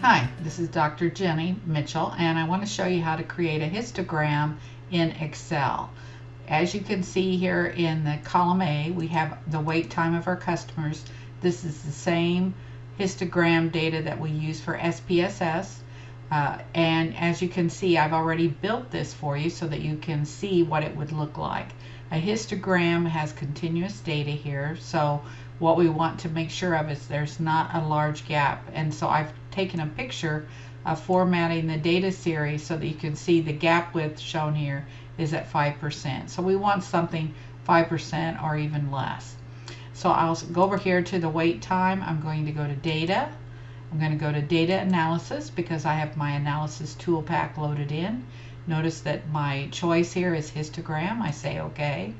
Hi, this is Dr. Jenny Mitchell, and I want to show you how to create a histogram in Excel. As you can see here in the column A, we have the wait time of our customers. This is the same histogram data that we use for SPSS. And as you can see, I've already built this for you so that you can see what it would look like. A histogram has continuous data here, so what we want to make sure of is there's not a large gap. And so I've taken a picture of formatting the data series so that you can see the gap width shown here is at 5%. So we want something 5% or even less. So I'll go over here to the wait time. I'm going to go to data. I'm going to go to data analysis because I have my analysis tool pack loaded in. Notice that my choice here is histogram. I say OK.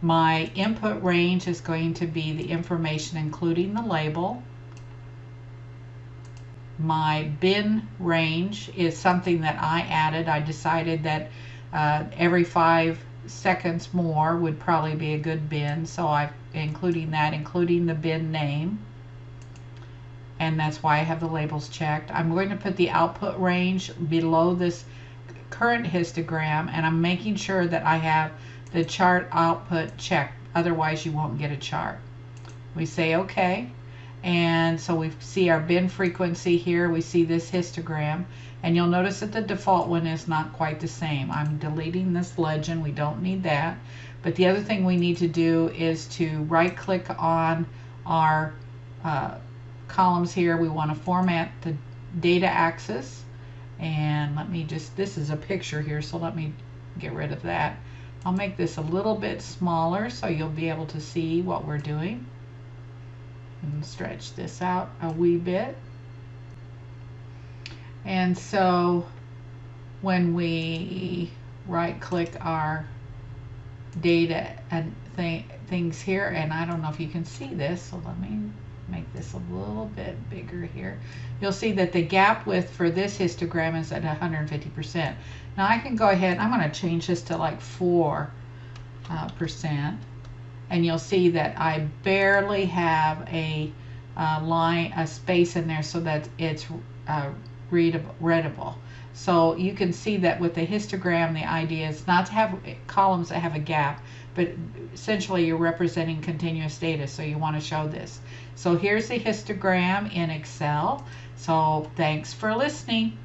My input range is going to be the information including the label. My bin range is something that I added. I decided that every 5 seconds more would probably be a good bin, so I'm including that, including the bin name. And that's why I have the labels checked. I'm going to put the output range below this current histogram, and I'm making sure that I have the chart output checked, otherwise you won't get a chart. We say OK, and so we see our bin frequency here. We see this histogram, and you'll notice that the default one is not quite the same. I'm deleting this legend. We don't need that. But the other thing we need to do is to right click on our columns here. We want to format the data axis, and let me just, this is a picture here, so let me get rid of that. I'll make this a little bit smaller so you'll be able to see what we're doing. And stretch this out a wee bit. And so when we right click our data and things here, and I don't know if you can see this, so let me make this a little bit bigger here. You'll see that the gap width for this histogram is at 150%. Now I can go ahead, I'm going to change this to like 4%, and you'll see that I barely have a space in there so that it's readable. So you can see that with the histogram, the idea is not to have columns that have a gap, but essentially you're representing continuous data, so you want to show this. So here's the histogram in Excel. So thanks for listening.